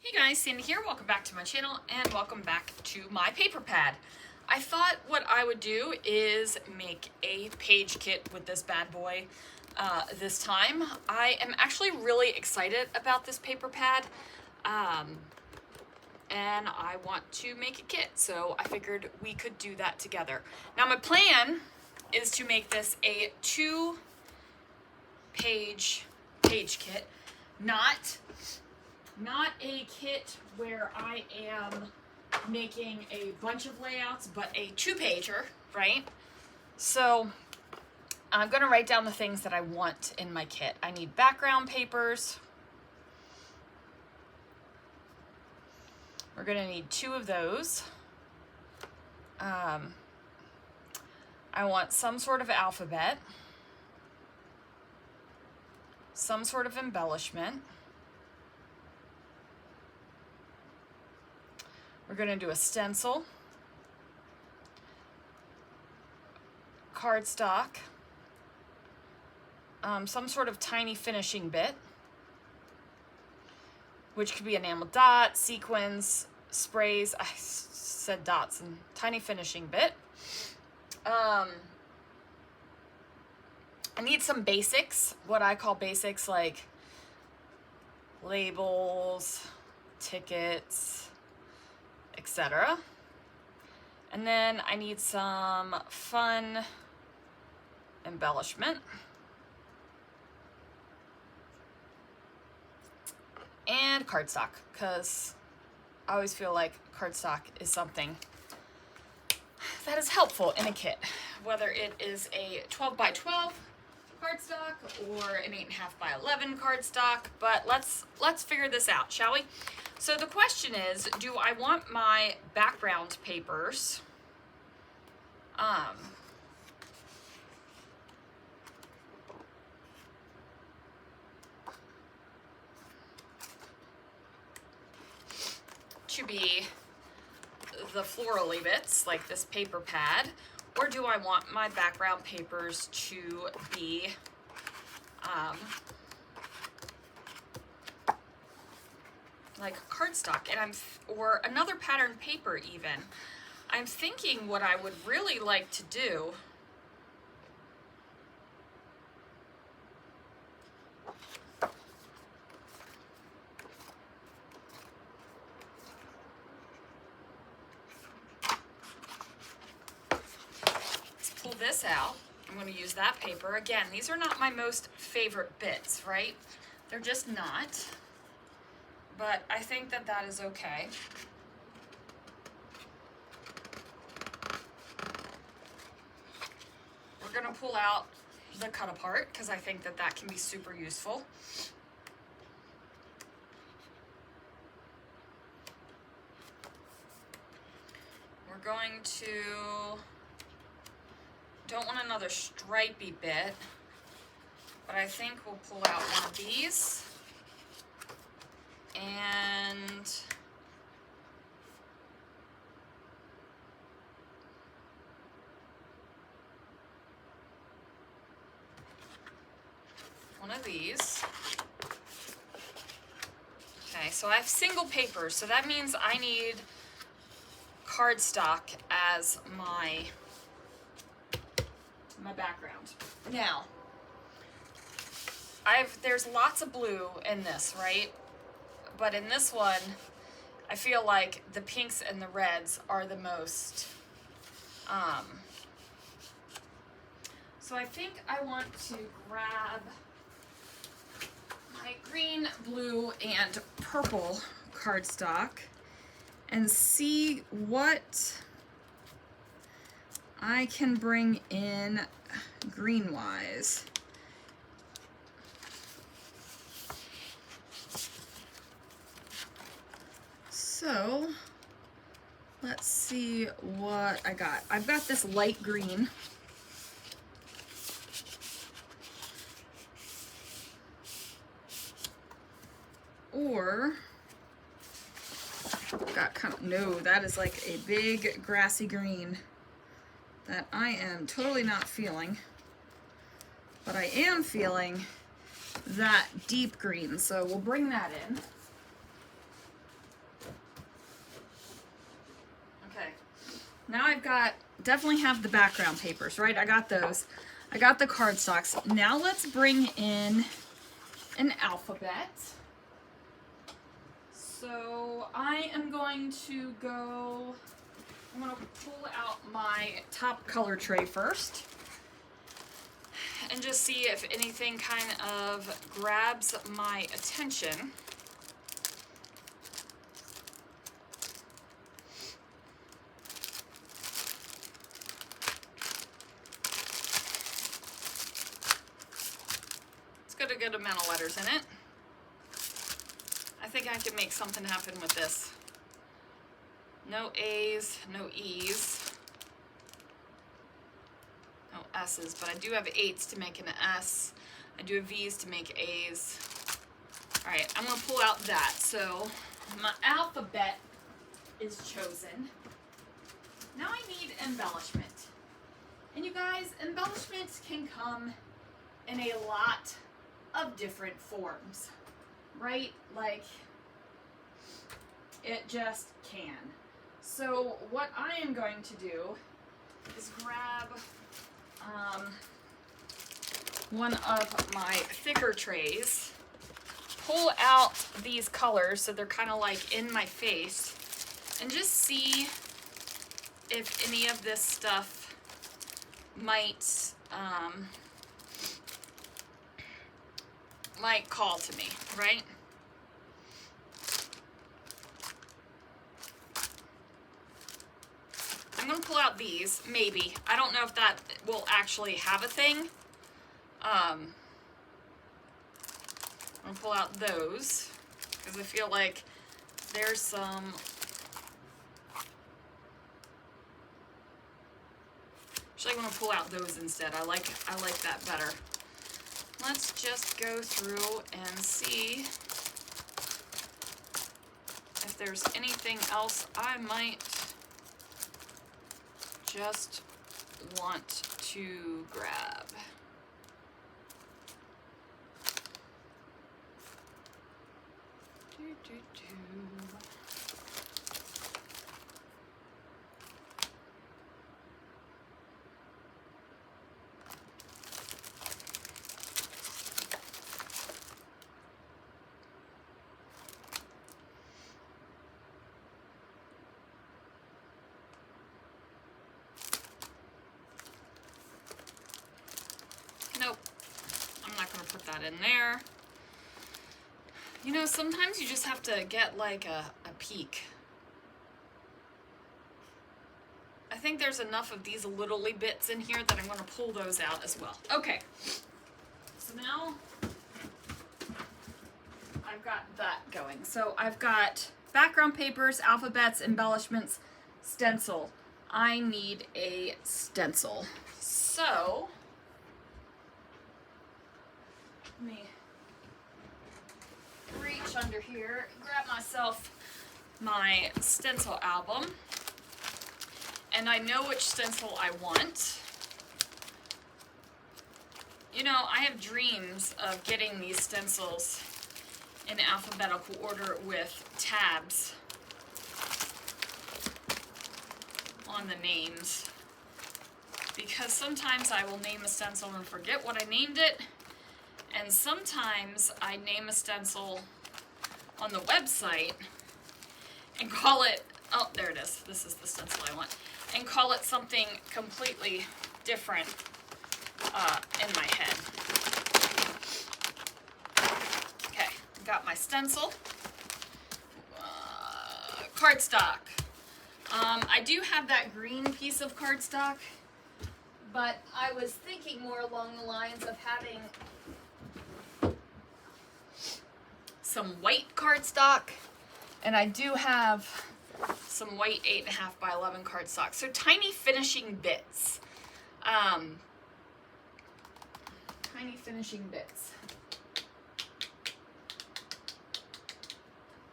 Hey guys, Sandy here. Welcome back to my channel and welcome back to my paper pad. I thought what I would do is make a page kit with this bad boy this time. I am actually really excited about this paper pad and I want to make a kit, so I figured we could do that together. Now my plan is to make this a 2-page kit, not a kit where I am making a bunch of layouts, but a 2-pager, right? So I'm gonna write down the things that I want in my kit. I need background papers. We're gonna need 2 of those. I want some sort of alphabet, some sort of embellishment. We're going to do a stencil, cardstock, some sort of tiny finishing bit, which could be enamel dot, sequins, sprays. I said dots, and tiny finishing bit. I need some basics, what I call basics, like labels, tickets, etc. And then I need some fun embellishment. And cardstock, because I always feel like cardstock is something that is helpful in a kit, whether it is a 12 by 12 cardstock or an 8.5 by 11 cardstock. But let's figure this out, shall we? So the question is, do I want my background papers to be the florally bits, like this paper pad, or do I want my background papers to be like cardstock, and or another pattern paper even. I'm thinking what I would really like to do is pull this out. I'm going to use that paper. Again, these are not my most favorite bits, right? They're just not. But I think that that is okay. We're going to pull out the cut apart because I think that that can be super useful. We're going to, don't want another stripey bit, but I think we'll pull out one of these. And one of these. Okay, so I have single paper, so that means I need cardstock as my background. Now, there's lots of blue in this, right? But in this one, I feel like the pinks and the reds are the most, so I think I want to grab my green, blue, and purple cardstock and see what I can bring in green-wise. So let's see what I got. I've got this light green. Or got kind of, no, that is like a big grassy green that I am totally not feeling. But I am feeling that deep green, so we'll bring that in. I've got, definitely have the background papers, right? I got those. I got the cardstocks. Now let's bring in an alphabet. So I am going to go, I'm going to pull out my top color tray first and just see if anything kind of grabs my attention. It's got a good amount of letters in it. I think I can make something happen with this. No A's, no E's, no S's, but I do have 8s to make an S. I do have V's to make A's. All right, I'm gonna pull out that. So my alphabet is chosen. Now I need embellishment. And you guys, embellishments can come in a lot of different forms, right? Like, it just can. So what I am going to do is grab one of my thicker trays, pull out these colors so they're kind of like in my face, and just see if any of this stuff might call to me, right? I'm going to pull out these, maybe. I don't know if that will actually have a thing. I'm going to pull out those, because I feel like there's some... Actually, I'm going to pull out those instead. I like that better. Let's just go through and see if there's anything else I might just want to grab. Nope, I'm not going to put that in there. You know, sometimes you just have to get like a peek. I think there's enough of these little bits in here that I'm going to pull those out as well. Okay, so now I've got that going. So I've got background papers, alphabets, embellishments, stencil. I need a stencil. So let me reach under here, grab myself my stencil album, and I know which stencil I want. You know, I have dreams of getting these stencils in alphabetical order with tabs on the names, because sometimes I will name a stencil and forget what I named it, and sometimes I name a stencil on the website and call it, oh, there it is, this is the stencil I want, and call it something completely different in my head. Okay, got my stencil. Cardstock. I do have that green piece of cardstock, but I was thinking more along the lines of having some white cardstock, and I do have some white 8.5 by 11 cardstock. So tiny finishing bits. Tiny finishing bits.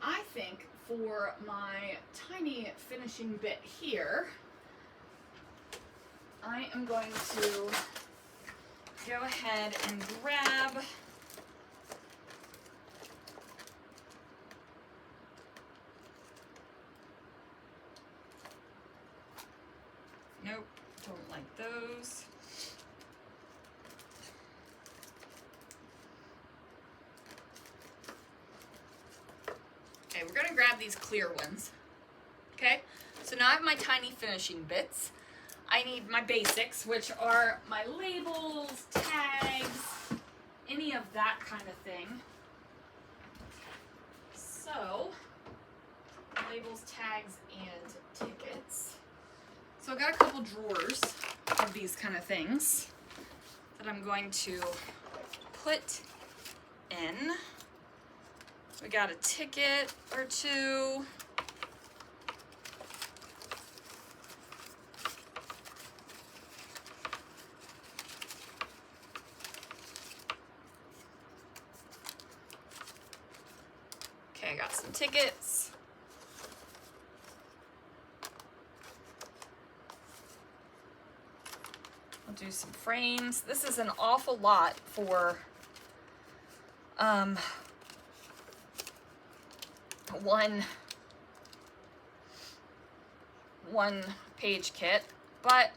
I think for my tiny finishing bit here, I am going to go ahead and grab Nope, don't like those. Okay, we're gonna grab these clear ones. Okay, so now I have my tiny finishing bits. I need my basics, which are my labels, tags, any of that kind of thing. So, labels, tags, and tickets. So I've got a couple drawers of these kind of things that I'm going to put in. We got a ticket or two. Okay, I got some tickets. I'll do some frames. This is an awful lot for one page kit, but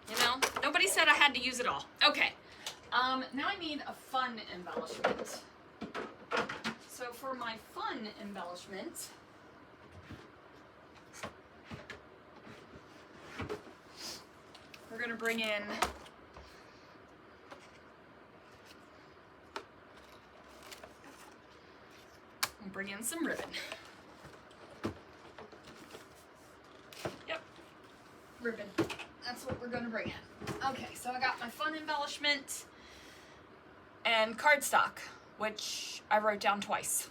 you know, nobody said I had to use it all. Okay. Now I need a fun embellishment. So for my fun embellishment, we're going to bring in some ribbon. Yep, ribbon. That's what we're going to bring in. Okay, so I got my fun embellishment and cardstock, which I wrote down twice.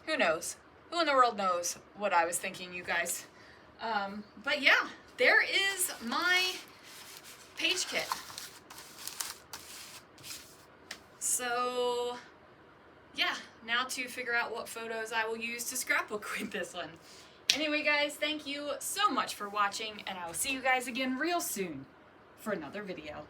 Who knows? Who in the world knows what I was thinking, you guys? But yeah, there is my page kit. So yeah, now to figure out what photos I will use to scrapbook with this one. Anyway, guys, thank you so much for watching, and I will see you guys again real soon for another video.